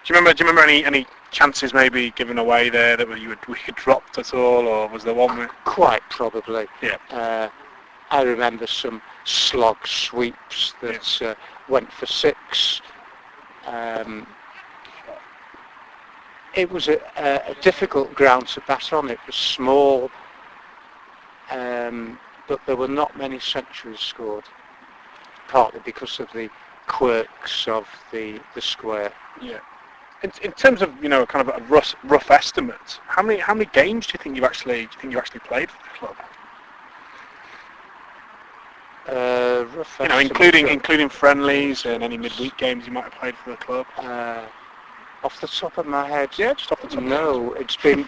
Do you remember any chances maybe given away there that we had dropped at all, or was there one? Quite probably. Yeah. I remember some slog sweeps that went for 6. It was a difficult ground to bat on. It was small, but there were not many centuries scored, partly because of the quirks of the square. Yeah. In terms of kind of a rough estimate, how many games do you think you actually played for the club? Rough including friendlies and any midweek games you might have played for the club. Off the top of my head, Yeah, just off the top. no, it's been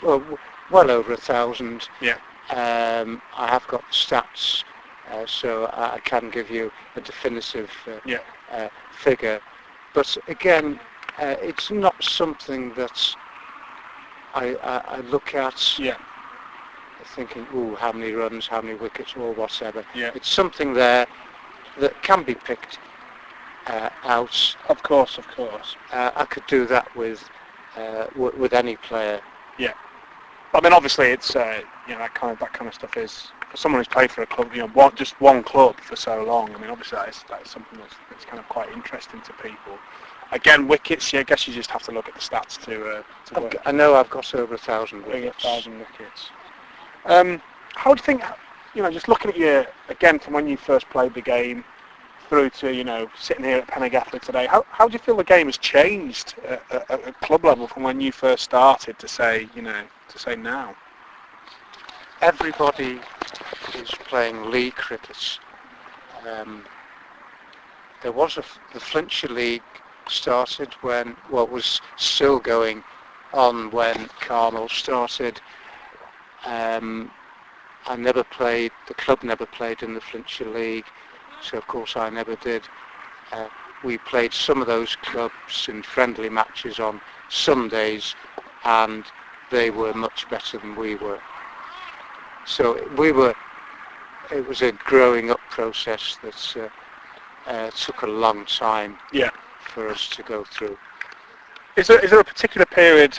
well over 1,000. Yeah. I have got stats, so I can give you a definitive figure. But again, it's not something that I look at thinking, how many runs, how many wickets, or whatever. Yeah. It's something there that can be picked out. Of course. I could do that with any player. Yeah. I mean, obviously, it's that kind of stuff is for someone who's played for a club, just one club for so long. I mean, obviously, that is something that's kind of quite interesting to people. Again, wickets. I guess you just have to look at the stats to work. I know I've got over 1,000 wickets. 1,000 wickets. How do you think? Just looking at you again from when you first played the game through to sitting here at Pennegathley today. How do you feel the game has changed at club level from when you first started to say now? Everybody is playing league cricket. There was the Flintshire League started was still going on when Carmel started. The club never played in the Flintshire League, so of course I never did. We played some of those clubs in friendly matches on Sundays, and they were much better than we were. So it was a growing up process that took a long time for us to go through. Is there a particular period,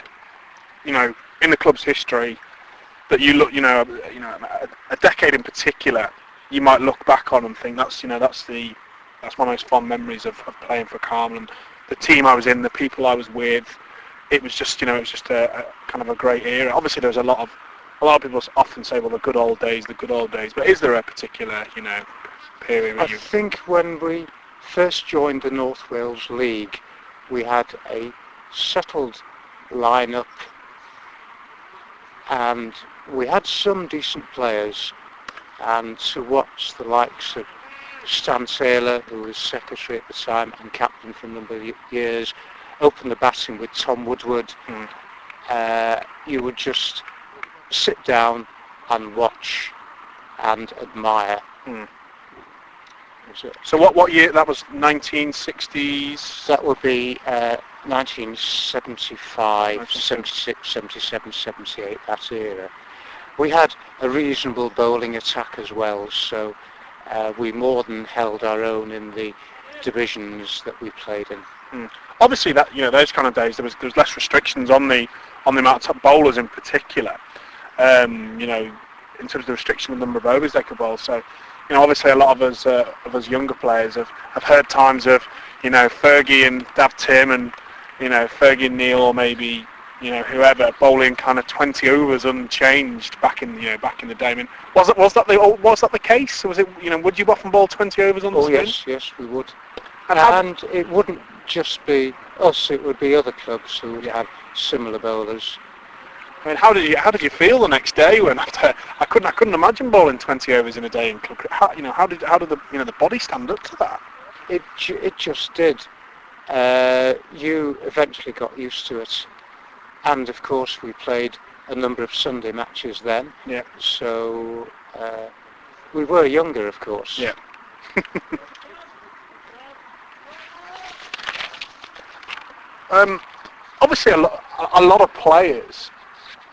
in the club's history that you look, a decade in particular, you might look back on and think that's my most fond memories of playing for Carmel, and the team I was in, the people I was with. It was just a kind of a great era. Obviously, there was a lot of people often say, well, the good old days. But is there a particular, period? I think when we first joined the North Wales League, we had a settled line-up, and we had some decent players, and to watch the likes of Stan Taylor, who was secretary at the time and captain for a number of years, open the batting with Tom Woodward, you would just sit down and watch and admire. So what year? That was 1960s? That would be 1975, 76, 77, 78, that era. We had a reasonable bowling attack as well, so we more than held our own in the divisions that we played in. Obviously, that those kind of days there was less restrictions on the amount of bowlers in particular. In terms of the restriction of the number of overs they could bowl. So, obviously a lot of us younger players have heard times of Fergie and Dav Tim and Fergie and Neil, or maybe whoever bowling kind of 20 overs unchanged back in the day. I mean, was that the case? Was it would you often bowl 20 overs on the spin? Yes, we would. And it wouldn't just be us; it would be other clubs who would have similar bowlers. I mean, how did you feel the next day when I couldn't imagine bowling 20 overs in a day in club cricket? How did the body stand up to that? It just did. You eventually got used to it, and of course we played a number of Sunday matches then. Yeah. So we were younger, of course. Yeah. Obviously, a lot of players.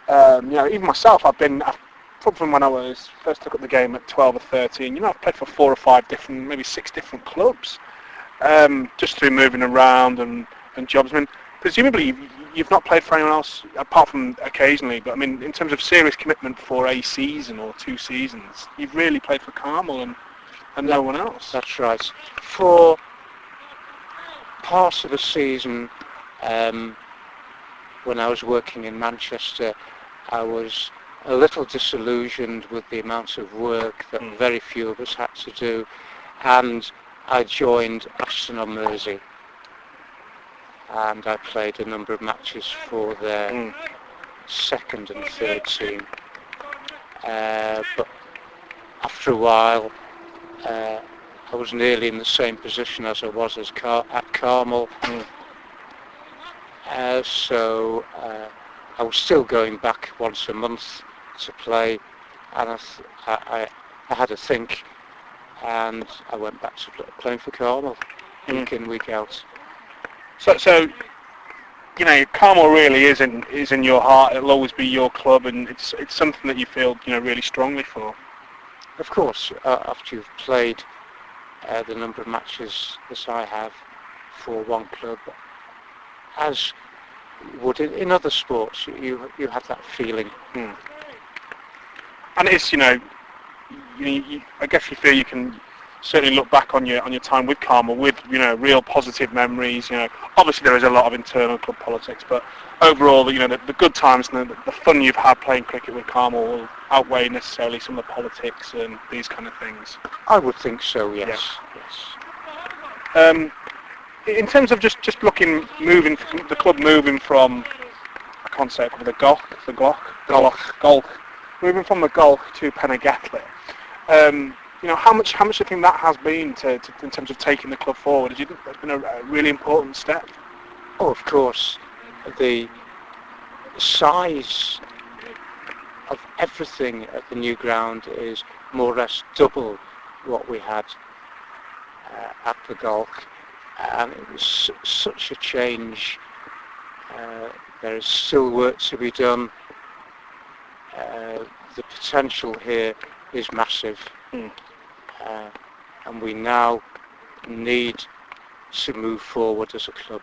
Even myself, from when I first took up the game at 12 or 13. I've played for 4 or 5 different, maybe 6 different clubs, just through moving around and jobs. I mean, presumably you've not played for anyone else apart from occasionally, but I mean, in terms of serious commitment for a season or 2 seasons, you've really played for Carmel and no one else. That's right. For part of the season, when I was working in Manchester, I was a little disillusioned with the amount of work that very few of us had to do, and I joined Ashton-on-Mersey, and I played a number of matches for their second and third team. But after a while, I was nearly in the same position as I was at Carmel. So I was still going back once a month to play, and I had a think, and I went back to playing for Carmel week in, week out. So you know, Carmel really is in your heart. It'll always be your club, and it's something that you feel, you know, really strongly for. Of course, after you've played the number of matches that I have for one club, as would in other sports, you have that feeling. And it's, you know, I guess you feel you can certainly look back on your time with Carmel with, you know, real positive memories. You know, obviously there is a lot of internal club politics, but overall, you know, the good times and the fun you've had playing cricket with Carmel will outweigh necessarily some of the politics and these kind of things. I would think so, yes. In terms of just moving the club moving from, I can't say it, the Golk, moving from the Golk to Penagathley. You know, how much do you think that has been in terms of taking the club forward? Has it been a really important step? Oh, of course. The size of everything at the new ground is more or less double what we had at the Golk, and it was such a change. There is still work to be done. The potential here is massive. And we now need to move forward as a club,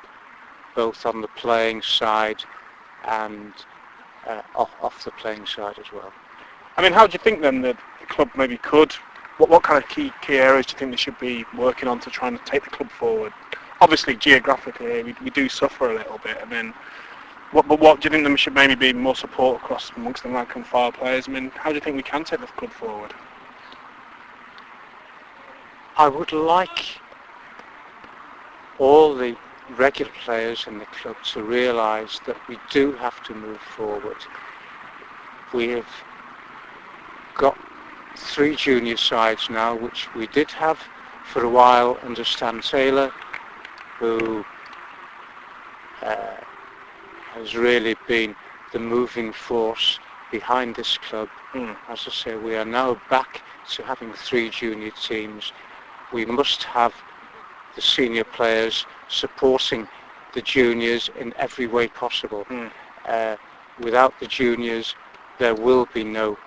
both on the playing side and off the playing side as well. I mean, how do you think then that the club maybe could, what kind of key areas do you think they should be working on to try and take the club forward? Obviously, geographically, we do suffer a little bit. I mean, what do you think there should maybe be more support across amongst the rank and file players? I mean, how do you think we can take the club forward? I would like all the regular players in the club to realise that we do have to move forward. We have got 3 junior sides now, which we did have for a while under Stan Taylor, who has really been the moving force behind this club. As I say, we are now back to having 3 junior teams. We must have the senior players supporting the juniors in every way possible. Without the juniors, there will be no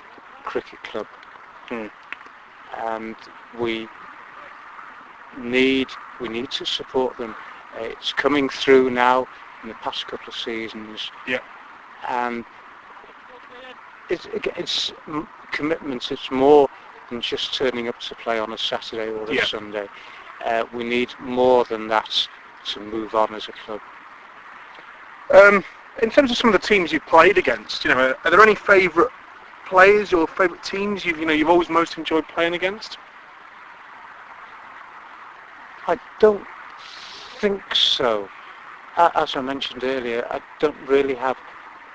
cricket club. And we need to support them. It's coming through now in the past couple of seasons. And it's commitment. It's more than just turning up to play on a Saturday or a Sunday. We need more than that to move on as a club. In terms of some of the teams you've played against, you know, are there any favourite players or favourite teams you've always most enjoyed playing against? I don't think so. As I mentioned earlier, I don't really have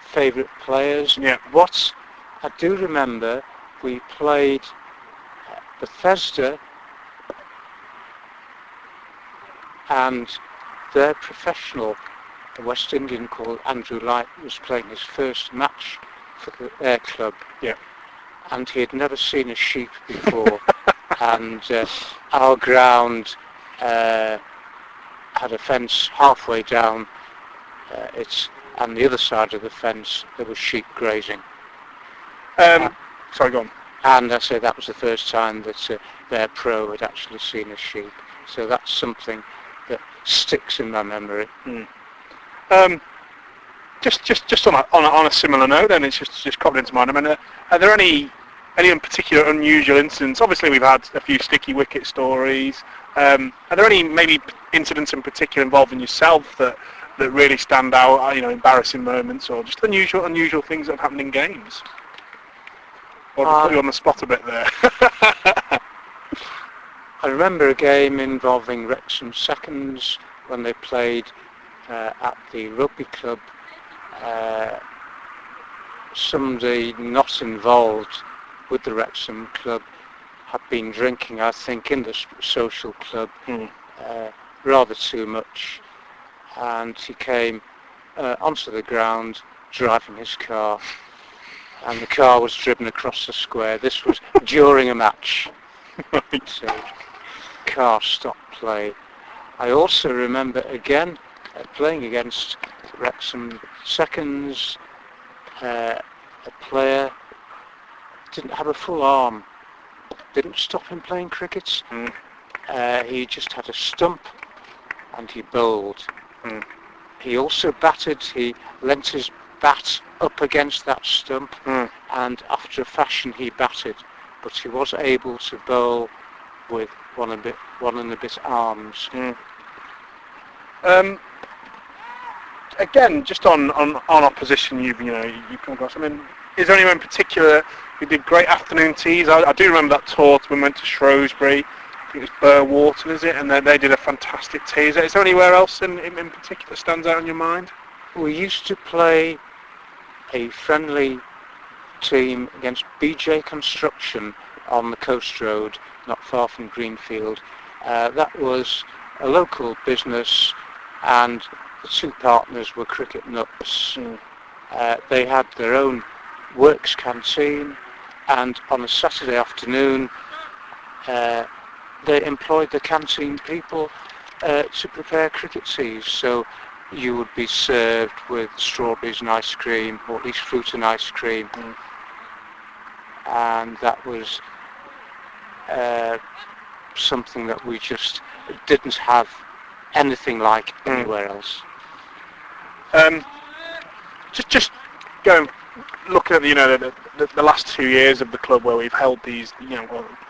favourite players. What I do remember, we played Bethesda, and their professional, a West Indian called Andrew Light, was playing his first match for their club. And he had never seen a sheep before. And our ground had a fence halfway down and the other side of the fence there was sheep grazing. Sorry, go on. And I say that was the first time that their pro had actually seen a sheep. So that's something that sticks in my memory. Just on a similar note, then it's just cropped into mind. I mean, are there any in particular unusual incidents? Obviously, we've had a few sticky wicket stories. Are there any maybe incidents in particular involving yourself that really stand out? Embarrassing moments or just unusual things that have happened in games? Or to put you on the spot a bit there. I remember a game involving Wrexham Seconds when they played at the rugby club. Somebody not involved with the Wrexham club had been drinking, I think, in the social club rather too much, and he came onto the ground driving his car, and the car was driven across the square. This was during a match. So car stopped play. I also remember again playing against Wrexham Seconds. A player didn't have a full arm. Didn't stop him playing cricket. He just had a stump and he bowled. He also batted. He leant his bat up against that stump and after a fashion he batted, but he was able to bowl with one and a bit arms. Again, just on opposition you've come across. I mean, is there anyone in particular who did great afternoon teas? I do remember that tour when we went to Shrewsbury. I think it was Burwharton, is it? And they did a fantastic tea. Is there anywhere else in particular that stands out in your mind? We used to play a friendly team against BJ Construction on the Coast Road, not far from Greenfield. That was a local business, and the two partners were cricket nuts. They had their own works canteen, and on a Saturday afternoon they employed the canteen people to prepare cricket teas. So you would be served with strawberries and ice cream, or at least fruit and ice cream, and that was something that we just didn't have anything like anywhere else. Just going, looking at the last 2 years of the club where we've held these,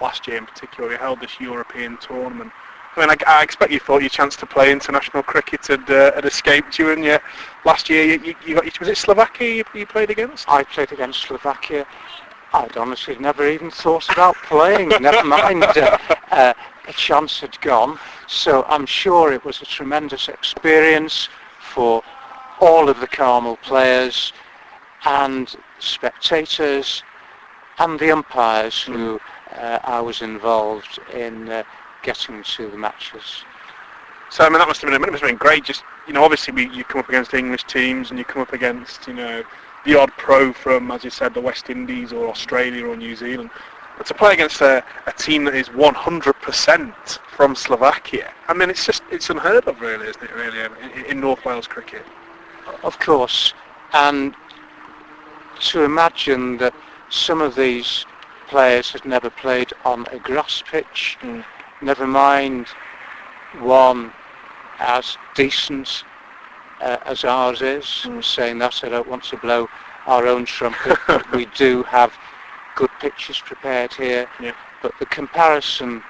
last year in particular, we held this European tournament. I mean, I expect you thought your chance to play international cricket had escaped you, and yet last year you got, was it Slovakia you played against? I played against Slovakia. I'd honestly never even thought about playing, never mind a chance had gone. So I'm sure it was a tremendous experience for all of the Carmel players and spectators and the umpires who I was involved in getting to the matches. So I mean, that must have been great. Just obviously you come up against English teams and you come up against the odd pro from, as you said, the West Indies or Australia or New Zealand. But to play against a team that is 100% from Slovakia, I mean, it's unheard of, really, isn't it? Really, in North Wales cricket. Of course, and to imagine that some of these players had never played on a grass pitch, never mind one as decent as ours is. I'm saying that, I don't want to blow our own trumpet, but we do have good pitches prepared here. But the comparison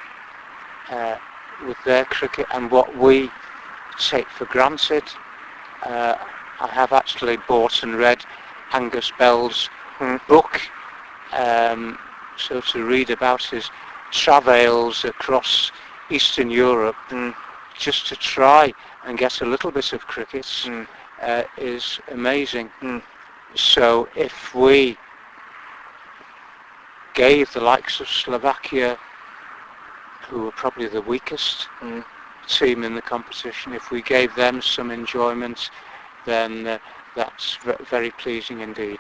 with their cricket and what we take for granted, I have actually bought and read Angus Bell's book, so to read about his travails across Eastern Europe, just to try and get a little bit of cricket is amazing. So if we gave the likes of Slovakia, who were probably the weakest team in the competition, if we gave them some enjoyment, then that's very pleasing indeed.